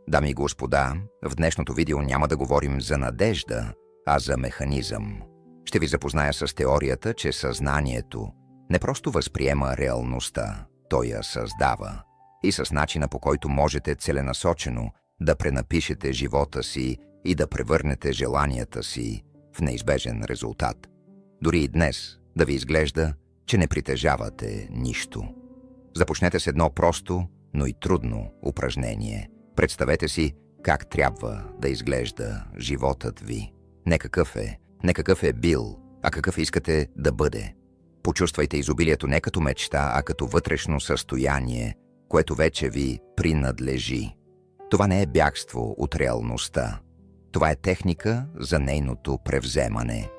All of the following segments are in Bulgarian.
Дами и господа, в днешното видео няма да говорим за надежда, а за механизъм. Ще ви запозная с теорията, че съзнанието не просто възприема реалността, той я създава, и с начина, по който можете целенасочено да пренапишете живота си и да превърнете желанията си в неизбежен резултат. Дори и днес да ви изглежда, че не притежавате нищо. Започнете с едно просто, но и трудно упражнение. Представете си как трябва да изглежда животът ви. Не какъв е бил, а какъв искате да бъде. Почувствайте изобилието не като мечта, а като вътрешно състояние, което вече ви принадлежи. Това не е бягство от реалността. Това е техника за нейното превземане.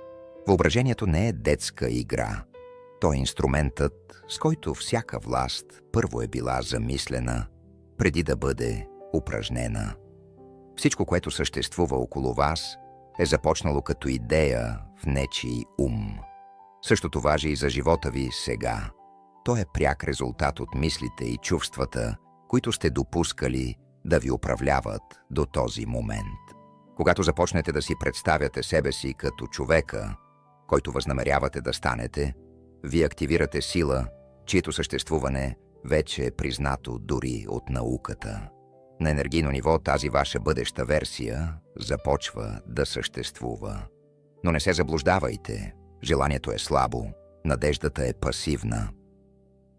Въображението не е детска игра. То е инструментът, с който всяка власт първо е била замислена, преди да бъде упражнена. Всичко, което съществува около вас, е започнало като идея в нечий ум. Същото важи и за живота ви сега. То е пряк резултат от мислите и чувствата, които сте допускали да ви управляват до този момент. Когато започнете да си представяте себе си като човека, който възнамерявате да станете, вие активирате сила, чието съществуване вече е признато дори от науката. На енергийно ниво тази ваша бъдеща версия започва да съществува. Но не се заблуждавайте. Желанието е слабо, надеждата е пасивна.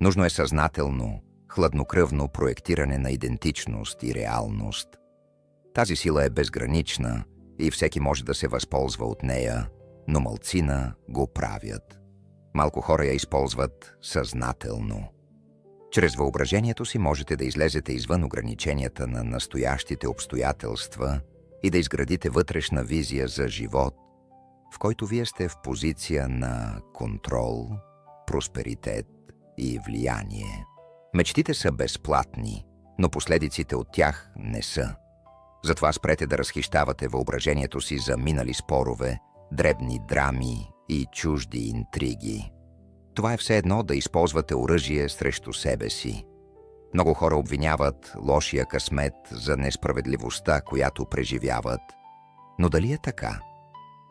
Нужно е съзнателно, хладнокръвно проектиране на идентичност и реалност. Тази сила е безгранична и всеки може да се възползва от нея, но малцина го правят. Малко хора я използват съзнателно. Чрез въображението си можете да излезете извън ограниченията на настоящите обстоятелства и да изградите вътрешна визия за живот, в който вие сте в позиция на контрол, просперитет и влияние. Мечтите са безплатни, но последиците от тях не са. Затова спрете да разхищавате въображението си за минали спорове, дребни драми и чужди интриги. Това е все едно да използвате оръжие срещу себе си. Много хора обвиняват лошия късмет за несправедливостта, която преживяват. Но дали е така?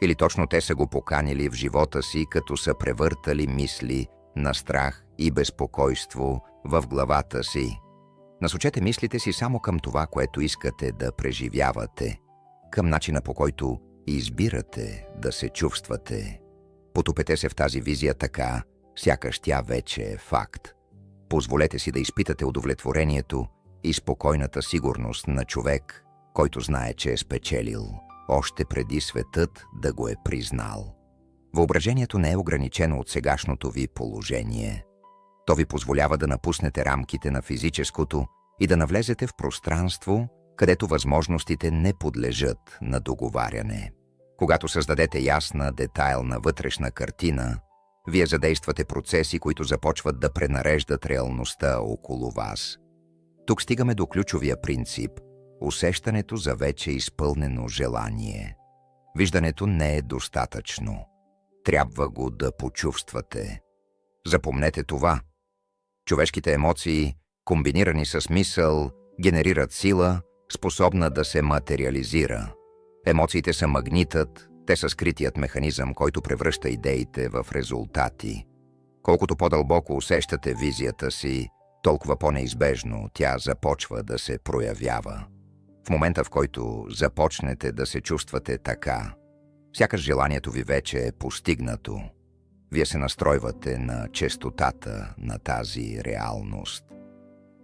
Или точно те са го поканили в живота си, като са превъртали мисли на страх и безпокойство в главата си? Насочете мислите си само към това, което искате да преживявате, към начина, по който избирате да се чувствате. Потопете се в тази визия така, сякаш тя вече е факт. Позволете си да изпитате удовлетворението и спокойната сигурност на човек, който знае, че е спечелил, още преди светът да го е признал. Въображението не е ограничено от сегашното ви положение. То ви позволява да напуснете рамките на физическото и да навлезете в пространство, където възможностите не подлежат на договаряне. Когато създадете ясна, детайлна вътрешна картина, вие задействате процеси, които започват да пренареждат реалността около вас. Тук стигаме до ключовия принцип – усещането за вече изпълнено желание. Виждането не е достатъчно. Трябва го да почувствате. Запомнете това. Човешките емоции, комбинирани с мисъл, генерират сила, способна да се материализира. Емоциите са магнитът, те са скритият механизъм, който превръща идеите в резултати. Колкото по-дълбоко усещате визията си, толкова по-неизбежно тя започва да се проявява. В момента, в който започнете да се чувствате така, сякаш желанието ви вече е постигнато. Вие се настройвате на честотата на тази реалност.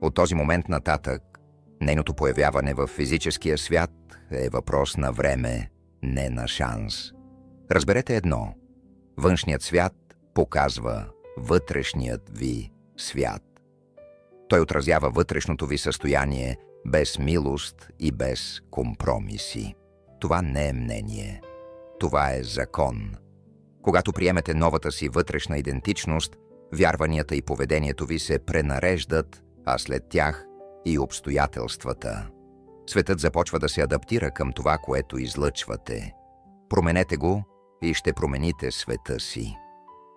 От този момент нататък, нейното появяване в физическия свят е въпрос на време, не на шанс. Разберете едно. Външният свят показва вътрешният ви свят. Той отразява вътрешното ви състояние без милост и без компромиси. Това не е мнение. Това е закон. Когато приемете новата си вътрешна идентичност, вярванията и поведението ви се пренареждат, а след тях и обстоятелствата. Светът започва да се адаптира към това, което излъчвате. Променете го и ще промените света си.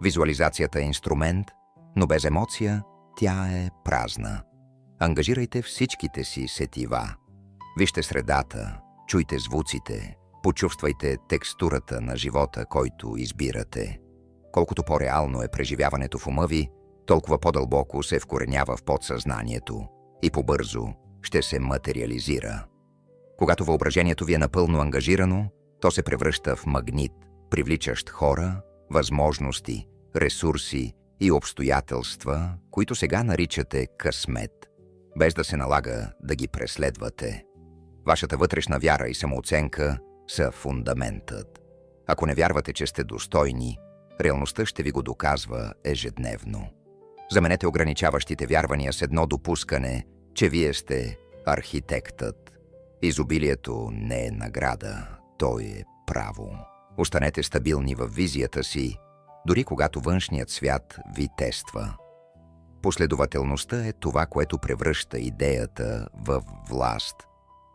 Визуализацията е инструмент, но без емоция тя е празна. Ангажирайте всичките си сетива. Вижте средата, чуйте звуците, почувствайте текстурата на живота, който избирате. Колкото по-реално е преживяването в ума ви, толкова по-дълбоко се вкоренява в подсъзнанието и по-бързо ще се материализира. Когато въображението ви е напълно ангажирано, то се превръща в магнит, привличащ хора, възможности, ресурси и обстоятелства, които сега наричате късмет, без да се налага да ги преследвате. Вашата вътрешна вяра и самооценка са фундаментът. Ако не вярвате, че сте достойни, реалността ще ви го доказва ежедневно. Заменете ограничаващите вярвания с едно допускане, че вие сте архитектът. Изобилието не е награда, то е право. Останете стабилни във визията си, дори когато външният свят ви тества. Последователността е това, което превръща идеята в власт.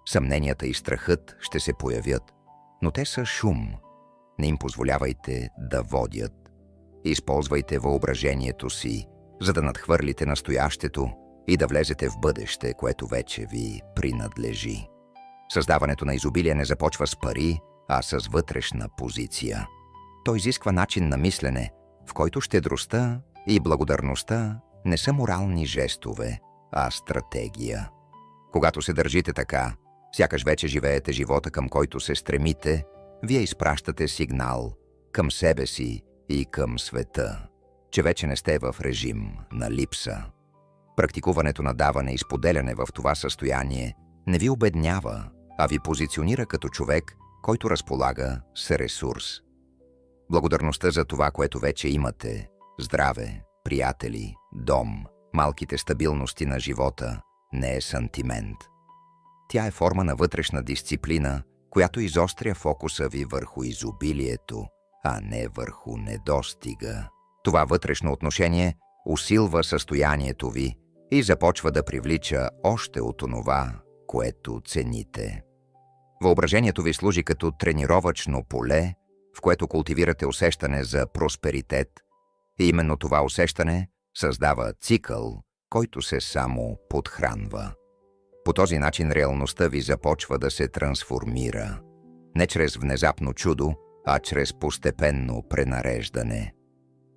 Съмненията и страхът ще се появят, но те са шум. Не им позволявайте да водят. Използвайте въображението си, за да надхвърлите настоящето и да влезете в бъдеще, което вече ви принадлежи. Създаването на изобилие не започва с пари, а с вътрешна позиция. То изисква начин на мислене, в който щедростта и благодарността не са морални жестове, а стратегия. Когато се държите така, сякаш вече живеете живота, към който се стремите, вие изпращате сигнал към себе си и към света, че вече не сте в режим на липса. Практикуването на даване и споделяне в това състояние не ви обеднява, а ви позиционира като човек, който разполага с ресурс. Благодарността за това, което вече имате – здраве, приятели, дом, малките стабилности на живота – не е сантимент. Тя е форма на вътрешна дисциплина, която изостря фокуса ви върху изобилието, а не върху недостига. Това вътрешно отношение усилва състоянието ви и започва да привлича още от онова, което цените. Въображението ви служи като тренировъчно поле, в което култивирате усещане за просперитет, и именно това усещане създава цикъл, който се само подхранва. По този начин реалността ви започва да се трансформира, не чрез внезапно чудо, а чрез постепенно пренареждане.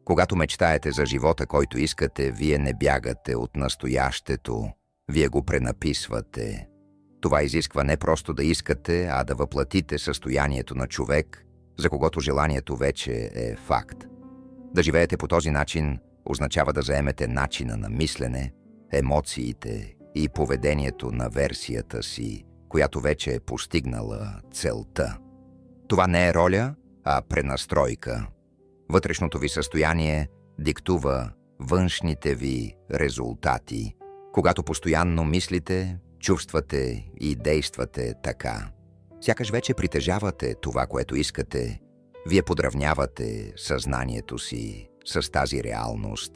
Когато мечтаете за живота, който искате, вие не бягате от настоящето, вие го пренаписвате. Това изисква не просто да искате, а да въплатите състоянието на човек, за когото желанието вече е факт. Да живеете по този начин означава да заемете начина на мислене, емоциите и поведението на версията си, която вече е постигнала целта. Това не е роля, а пренастройка. Вътрешното ви състояние диктува външните ви резултати, когато постоянно мислите, чувствате и действате така. Сякаш вече притежавате това, което искате, вие подравнявате съзнанието си с тази реалност.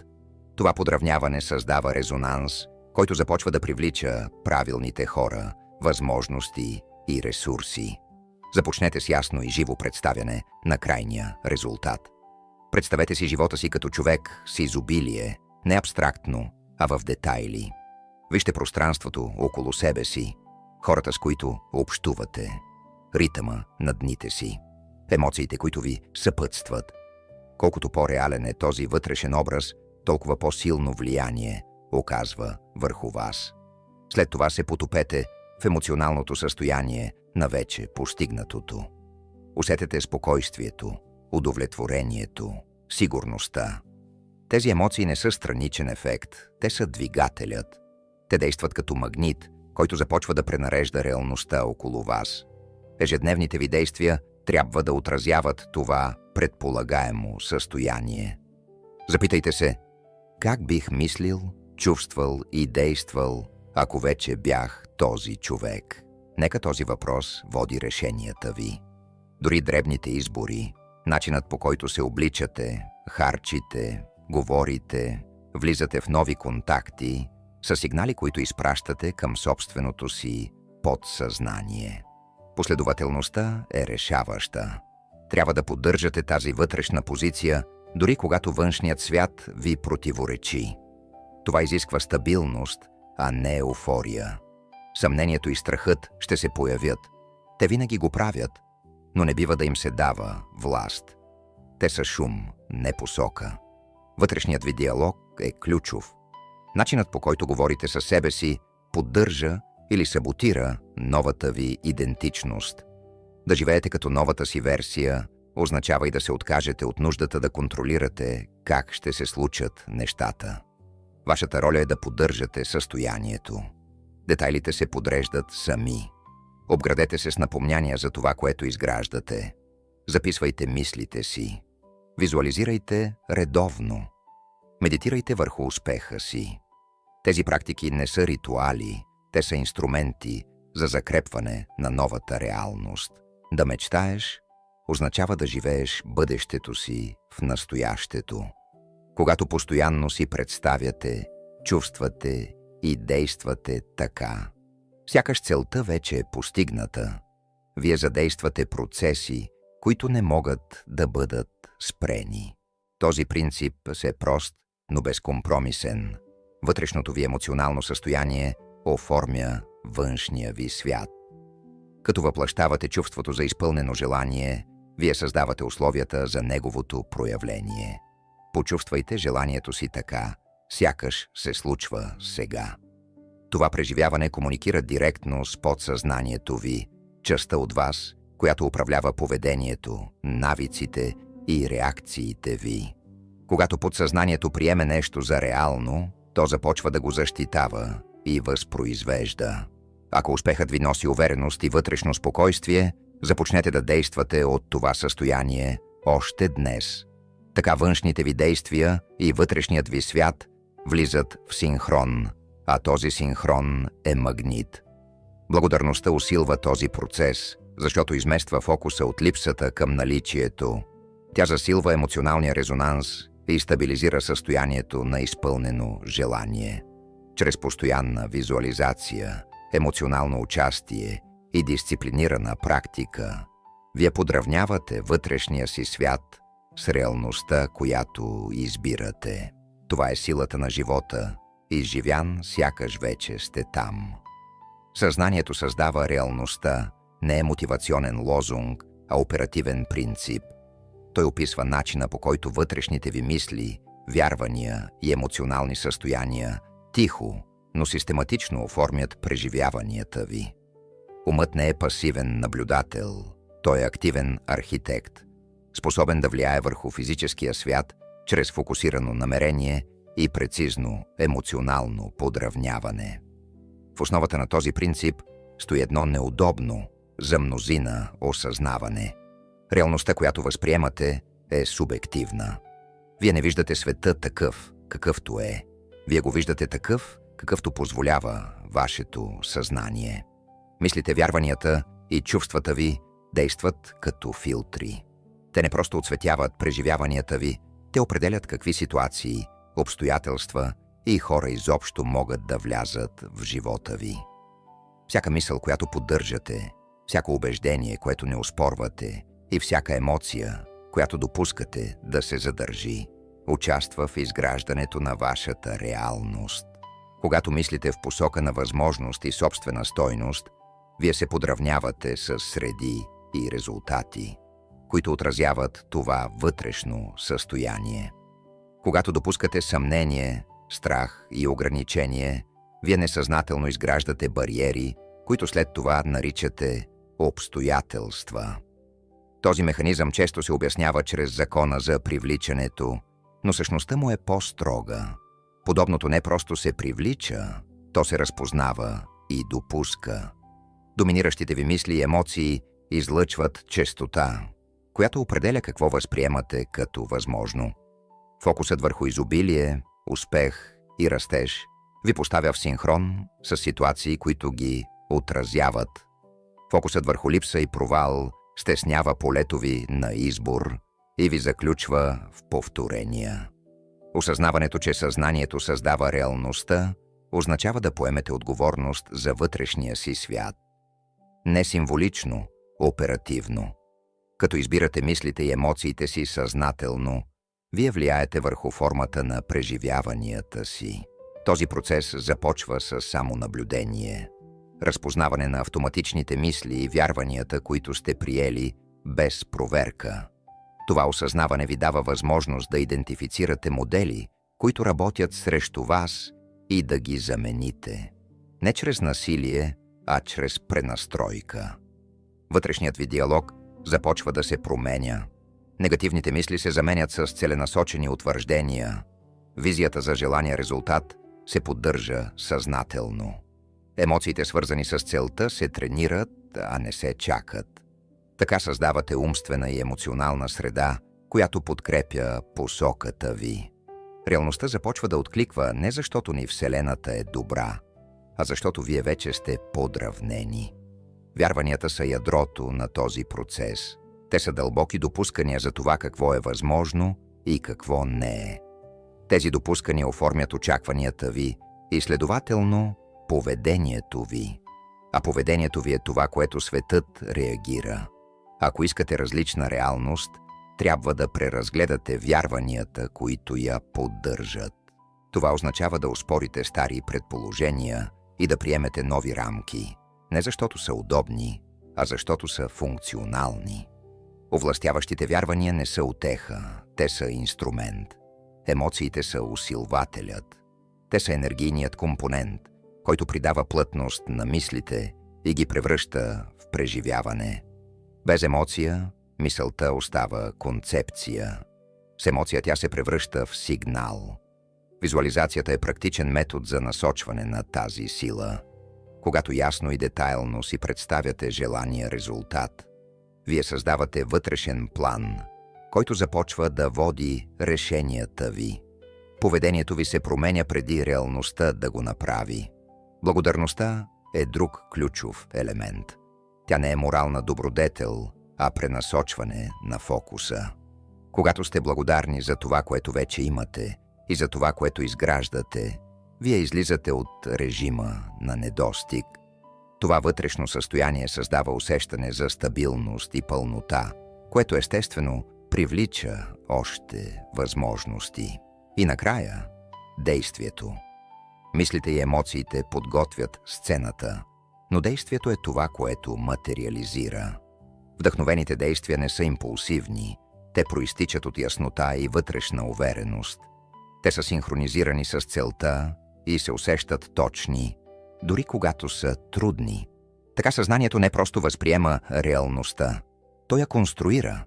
Това подравняване създава резонанс, който започва да привлича правилните хора, възможности и ресурси. Започнете с ясно и живо представяне на крайния резултат. Представете си живота си като човек с изобилие, не абстрактно, а в детайли. Вижте пространството около себе си, хората, с които общувате, ритъма на дните си, емоциите, които ви съпътстват. Колкото по-реален е този вътрешен образ, толкова по-силно влияние оказва върху вас. След това се потопете в емоционалното състояние на вече постигнатото. Усетете спокойствието, удовлетворението, сигурността. Тези емоции не са страничен ефект, те са двигателят. Те действат като магнит, който започва да пренарежда реалността около вас. Ежедневните ви действия трябва да отразяват това предполагаемо състояние. Запитайте се, как бих мислил, чувствал и действал, ако вече бях този човек? Нека този въпрос води решенията ви. Дори дребните избори, начинът по който се обличате, харчите, говорите, влизате в нови контакти, са сигнали, които изпращате към собственото си подсъзнание. Последователността е решаваща. Трябва да поддържате тази вътрешна позиция, дори когато външният свят ви противоречи. Това изисква стабилност, а не еуфория. Съмнението и страхът ще се появят. Те винаги го правят, но не бива да им се дава власт. Те са шум, не посока. Вътрешният ви диалог е ключов. Начинът, по който говорите със себе си, поддържа или саботира новата ви идентичност. Да живеете като новата си версия означава и да се откажете от нуждата да контролирате как ще се случат нещата. Вашата роля е да поддържате състоянието. Детайлите се подреждат сами. Обградете се с напомняния за това, което изграждате. Записвайте мислите си. Визуализирайте редовно. Медитирайте върху успеха си. Тези практики не са ритуали, те са инструменти за закрепване на новата реалност. Да мечтаеш означава да живееш бъдещето си в настоящето. Когато постоянно си представяте, чувствате и действате така, сякаш целта вече е постигната. Вие задействате процеси, които не могат да бъдат спрени. Този принцип е прост, но безкомпромисен. Вътрешното ви емоционално състояние оформя външния ви свят. Като въплъщавате чувството за изпълнено желание, вие създавате условията за неговото проявление. Почувствайте желанието си така, сякаш се случва сега. Това преживяване комуникира директно с подсъзнанието ви, частта от вас, която управлява поведението, навиците и реакциите ви. Когато подсъзнанието приеме нещо за реално, то започва да го защитава и възпроизвежда. Ако успехът ви носи увереност и вътрешно спокойствие, започнете да действате от това състояние още днес. Така външните ви действия и вътрешният ви свят влизат в синхрон, а този синхрон е магнит. Благодарността усилва този процес, защото измества фокуса от липсата към наличието. Тя засилва емоционалния резонанс и стабилизира състоянието на изпълнено желание. Чрез постоянна визуализация, емоционално участие и дисциплинирана практика, вие подравнявате вътрешния си свят с реалността, която избирате. Това е силата на живота, изживян сякаш вече сте там. Съзнанието създава реалността, не е мотивационен лозунг, а оперативен принцип. Той описва начина, по който вътрешните ви мисли, вярвания и емоционални състояния тихо, но систематично оформят преживяванията ви. Умът не е пасивен наблюдател, той е активен архитект, способен да влияе върху физическия свят чрез фокусирано намерение и прецизно емоционално подравняване. В основата на този принцип стои едно неудобно за мнозина осъзнаване. Реалността, която възприемате, е субективна. Вие не виждате света такъв, какъвто е. Вие го виждате такъв, какъвто позволява вашето съзнание. Мислите, вярванията и чувствата ви действат като филтри. Те не просто отсветяват преживяванията ви, те определят какви ситуации, обстоятелства и хора изобщо могат да влязат в живота ви. Всяка мисъл, която поддържате, всяко убеждение, което не оспорвате, и всяка емоция, която допускате да се задържи, участва в изграждането на вашата реалност. Когато мислите в посока на възможност и собствена стойност, вие се подравнявате с среди и резултати, които отразяват това вътрешно състояние. Когато допускате съмнение, страх и ограничение, вие несъзнателно изграждате бариери, които след това наричате обстоятелства. Този механизъм често се обяснява чрез закона за привличането, но същността му е по-строга. Подобното не просто се привлича, то се разпознава и допуска. Доминиращите ви мисли и емоции излъчват честота, която определя какво възприемате като възможно. Фокусът върху изобилие, успех и растеж ви поставя в синхрон с ситуации, които ги отразяват. Фокусът върху липса и провал стеснява полето ви на избор и ви заключва в повторения. Осъзнаването, че съзнанието създава реалността, означава да поемете отговорност за вътрешния си свят. Не символично, оперативно. Като избирате мислите и емоциите си съзнателно, вие влияете върху формата на преживяванията си. Този процес започва с самонаблюдение. разпознаване на автоматичните мисли и вярванията, които сте приели без проверка. Това осъзнаване ви дава възможност да идентифицирате модели, които работят срещу вас и да ги замените. Не чрез насилие, а чрез пренастройка. Вътрешният ви диалог започва да се променя. Негативните мисли се заменят с целенасочени утвърждения. Визията за желания резултат се поддържа съзнателно. Емоциите, свързани с целта, се тренират, а не се чакат. Така създавате умствена и емоционална среда, която подкрепя посоката ви. Реалността започва да откликва не защото ни Вселената е добра, а защото вие вече сте подравнени. Вярванията са ядрото на този процес. Те са дълбоки допускания за това какво е възможно и какво не е. Тези допускания оформят очакванията ви и следователно поведението ви. А поведението ви е това, което светът реагира. Ако искате различна реалност, трябва да преразгледате вярванията, които я поддържат. Това означава да оспорите стари предположения и да приемете нови рамки. Не защото са удобни, а защото са функционални. Овластяващите вярвания не са утеха, те са инструмент. Емоциите са усилвателят. Те са енергийният компонент, който придава плътност на мислите и ги превръща в преживяване. Без емоция мисълта остава концепция. С емоция тя се превръща в сигнал. Визуализацията е практичен метод за насочване на тази сила. Когато ясно и детайлно си представяте желания резултат, вие създавате вътрешен план, който започва да води решенията ви. Поведението ви се променя преди реалността да го направи. Благодарността е друг ключов елемент. Тя не е морална добродетел, а пренасочване на фокуса. Когато сте благодарни за това, което вече имате и за това, което изграждате, вие излизате от режима на недостиг. Това вътрешно състояние създава усещане за стабилност и пълнота, което естествено привлича още възможности. И накрая – действието. Мислите и емоциите подготвят сцената, но действието е това, което материализира. Вдъхновените действия не са импулсивни, те проистичат от яснота и вътрешна увереност. Те са синхронизирани с целта и се усещат точни, дори когато са трудни. Така съзнанието не просто възприема реалността, то я конструира.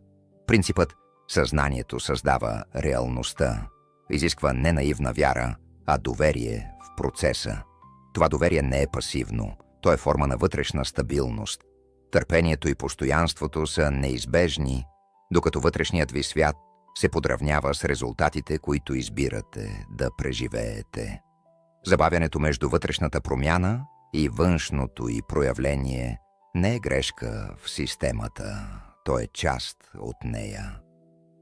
Принципът «съзнанието създава реалността» изисква не наивна вяра, а доверие в процеса. Това доверие не е пасивно, то е форма на вътрешна стабилност. Търпението и постоянството са неизбежни, докато вътрешният ви свят се подравнява с резултатите, които избирате да преживеете. Забавянето между вътрешната промяна и външното й проявление не е грешка в системата, то е част от нея.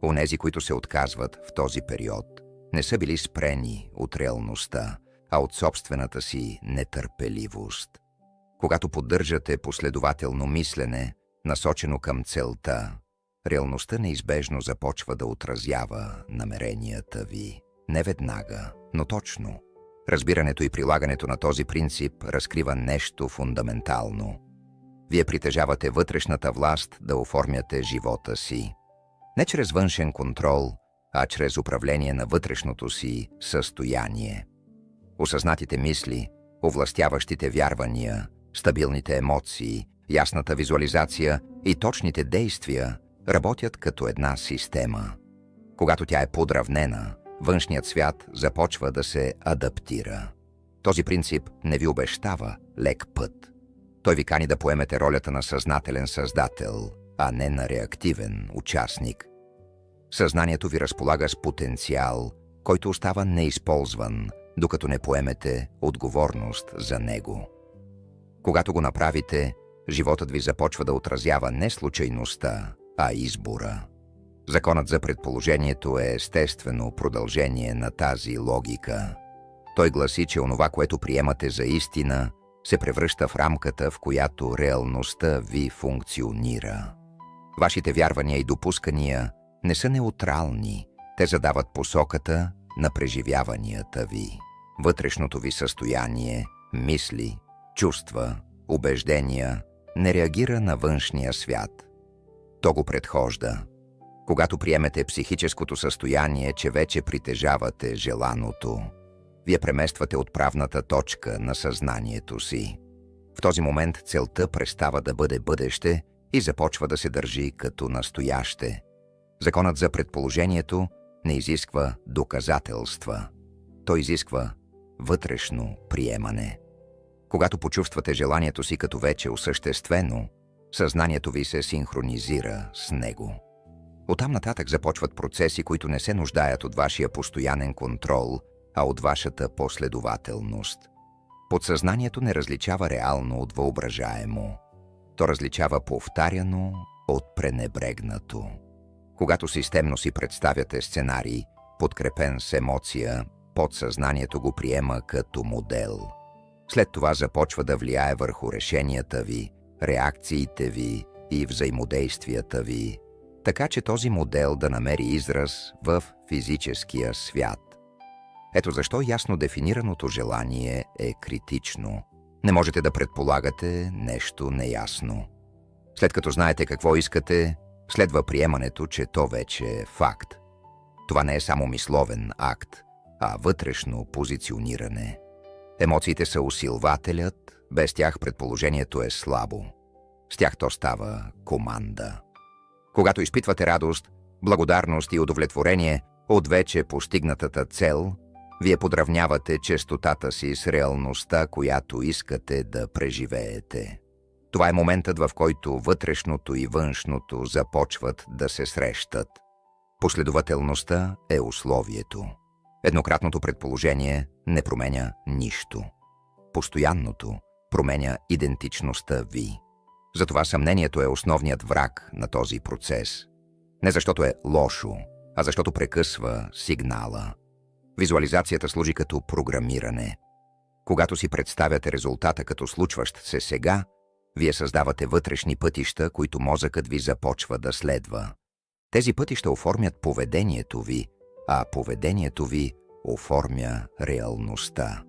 Онези, които се отказват в този период, не са били спрени от реалността, а от собствената си нетърпеливост. Когато поддържате последователно мислене, насочено към целта, реалността неизбежно започва да отразява намеренията ви. Не веднага, но точно. Разбирането и прилагането на този принцип разкрива нещо фундаментално. Вие притежавате вътрешната власт да оформяте живота си. Не чрез външен контрол, а чрез управление на вътрешното си състояние. Осъзнатите мисли, овластяващите вярвания, стабилните емоции, ясната визуализация и точните действия работят като една система. Когато тя е подравнена, външният свят започва да се адаптира. Този принцип не ви обещава лек път. Той ви кани да поемете ролята на съзнателен създател, а не на реактивен участник. Съзнанието ви разполага с потенциал, който остава неизползван, докато не поемете отговорност за него. Когато го направите, животът ви започва да отразява не случайността, а избора. Законът за предположението е естествено продължение на тази логика. Той гласи, че онова, което приемате за истина, се превръща в рамката, в която реалността ви функционира. Вашите вярвания и допускания не са неутрални, те задават посоката на преживяванията ви. Вътрешното ви състояние, мисли, чувства, убеждения, не реагира на външния свят. То го предхожда. Когато приемете психическото състояние, че вече притежавате желаното, вие премествате отправната точка на съзнанието си. В този момент целта престава да бъде бъдеще и започва да се държи като настояще. Законът за предположението не изисква доказателства. Той изисква вътрешно приемане. Когато почувствате желанието си като вече осъществено, съзнанието ви се синхронизира с него. Оттам нататък започват процеси, които не се нуждаят от вашия постоянен контрол, а от вашата последователност. Подсъзнанието не различава реално от въображаемо. То различава повтаряно от пренебрегнато. Когато системно си представяте сценарий, подкрепен с емоция, подсъзнанието го приема като модел. След това започва да влияе върху решенията ви, реакциите ви и взаимодействията ви, така че този модел да намери израз в физическия свят. Ето защо ясно дефинираното желание е критично. Не можете да предполагате нещо неясно. След като знаете какво искате, следва приемането, че то вече е факт. Това не е само мисловен акт, а вътрешно позициониране. Емоциите са усилвателят, без тях предположението е слабо. С тях то става команда. Когато изпитвате радост, благодарност и удовлетворение от вече постигнатата цел, вие подравнявате честотата си с реалността, която искате да преживеете. Това е моментът, в който вътрешното и външното започват да се срещат. Последователността е условието. Еднократното предположение не променя нищо. Постоянното променя идентичността ви. Затова съмнението е основният враг на този процес. Не защото е лошо, а защото прекъсва сигнала. Визуализацията служи като програмиране. Когато си представяте резултата като случващ се сега, вие създавате вътрешни пътища, които мозъкът ви започва да следва. Тези пътища оформят поведението ви, а поведението ви оформя реалността.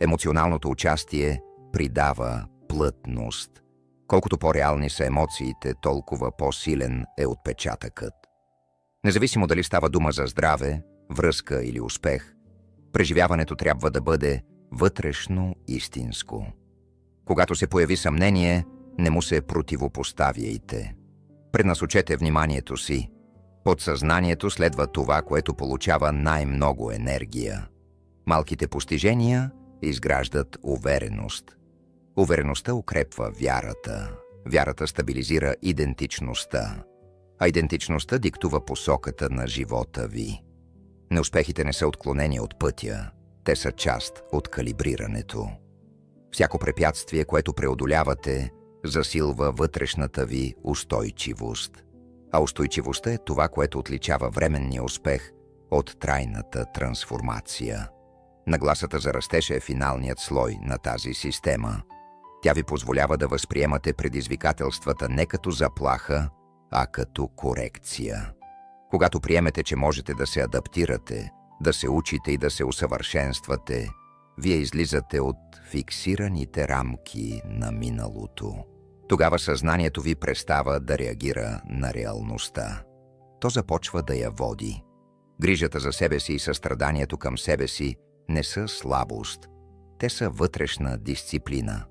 Емоционалното участие придава плътност. Колкото по-реални са емоциите, толкова по-силен е отпечатъкът. Независимо дали става дума за здраве, връзка или успех, преживяването трябва да бъде вътрешно истинско. Когато се появи съмнение, не му се противопоставяйте. Преднасочете вниманието си. Подсъзнанието следва това, което получава най-много енергия. Малките постижения изграждат увереност. Увереността укрепва вярата. Вярата стабилизира идентичността. А идентичността диктува посоката на живота ви. Неуспехите не са отклонени от пътя. Те са част от калибрирането. Всяко препятствие, което преодолявате, засилва вътрешната ви устойчивост. А устойчивостта е това, което отличава временния успех от трайната трансформация. Нагласата за растеж е финалният слой на тази система. Тя ви позволява да възприемате предизвикателствата не като заплаха, а като корекция. Когато приемете, че можете да се адаптирате, да се учите и да се усъвършенствате, вие излизате от фиксираните рамки на миналото. Тогава съзнанието ви престава да реагира на реалността. То започва да я води. Грижата за себе си и състраданието към себе си не са слабост. Те са вътрешна дисциплина.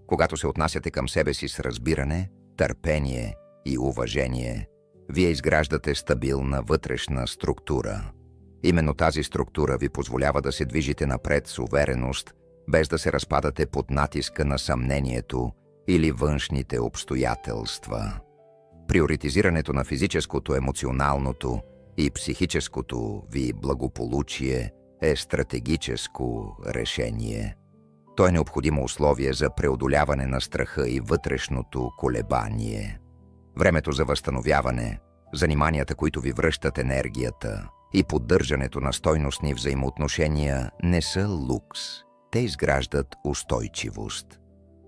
Когато се отнасяте към себе си с разбиране, търпение и уважение, вие изграждате стабилна вътрешна структура. Именно тази структура ви позволява да се движите напред с увереност, без да се разпадате под натиска на съмнението или външните обстоятелства. Приоритизирането на физическото, емоционалното и психическото ви благополучие е стратегическо решение. То е необходимо условие за преодоляване на страха и вътрешното колебание. Времето за възстановяване, заниманията, които ви връщат енергията, и поддържането на стойностни взаимоотношения не са лукс. Те изграждат устойчивост.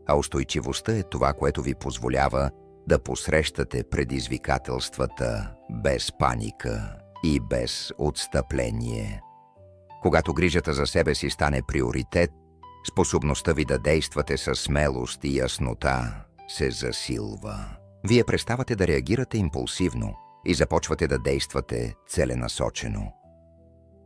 А устойчивостта е това, което ви позволява да посрещате предизвикателствата без паника и без отстъпление. Когато грижата за себе си стане приоритет, Способността ви да действате със смелост и яснота се засилва. Вие преставате да реагирате импулсивно и започвате да действате целенасочено.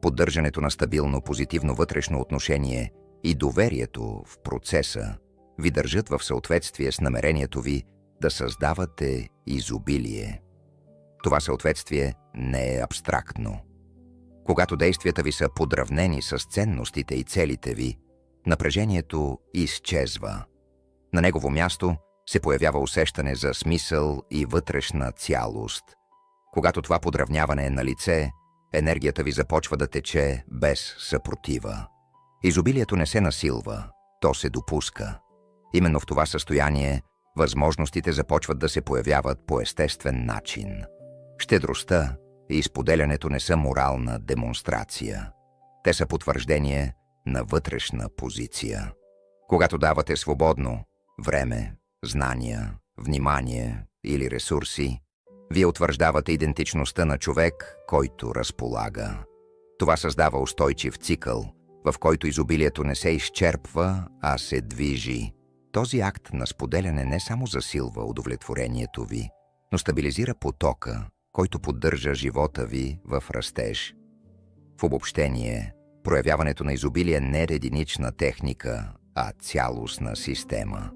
Поддържането на стабилно позитивно вътрешно отношение и доверието в процеса ви държат в съответствие с намерението ви да създавате изобилие. Това съответствие не е абстрактно. Когато действията ви са подравнени с ценностите и целите ви, напрежението изчезва. На негово място се появява усещане за смисъл и вътрешна цялост. Когато това подравняване е налице, енергията ви започва да тече без съпротива. Изобилието не се насилва, то се допуска. Именно в това състояние възможностите започват да се появяват по естествен начин. Щедростта и споделянето не са морална демонстрация. Те са потвърждение на вътрешна позиция. Когато давате свободно време, знания, внимание или ресурси, вие утвърждавате идентичността на човек, който разполага. Това създава устойчив цикъл, в който изобилието не се изчерпва, а се движи. Този акт на споделяне не само засилва удовлетворението ви, но стабилизира потока, който поддържа живота ви в растеж. В обобщение, проявяването на изобилие не е единична техника, а цялостна система.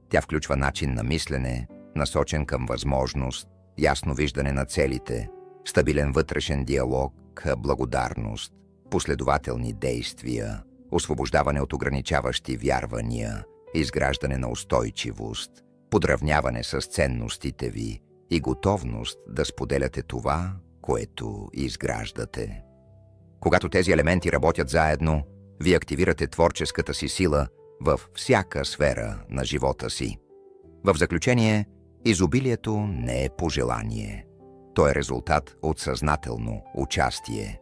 Тя включва начин на мислене, насочен към възможност, ясно виждане на целите, стабилен вътрешен диалог, благодарност, последователни действия, освобождаване от ограничаващи вярвания, изграждане на устойчивост, подравняване с ценностите ви и готовност да споделяте това, което изграждате. Когато тези елементи работят заедно, вие активирате творческата си сила във всяка сфера на живота си. В заключение, изобилието не е пожелание. То е резултат от съзнателно участие.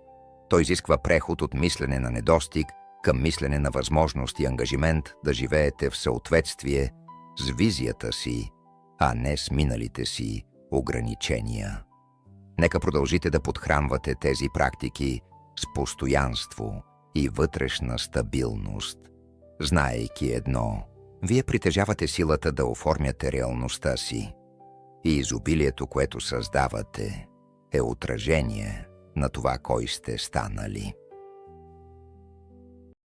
То изисква преход от мислене на недостиг към мислене на възможност и ангажимент да живеете в съответствие с визията си, а не с миналите си ограничения. Нека продължите да подхранвате тези практики с постоянство и вътрешна стабилност. Знаейки едно, вие притежавате силата да оформяте реалността си и изобилието, което създавате, е отражение на това, кой сте станали.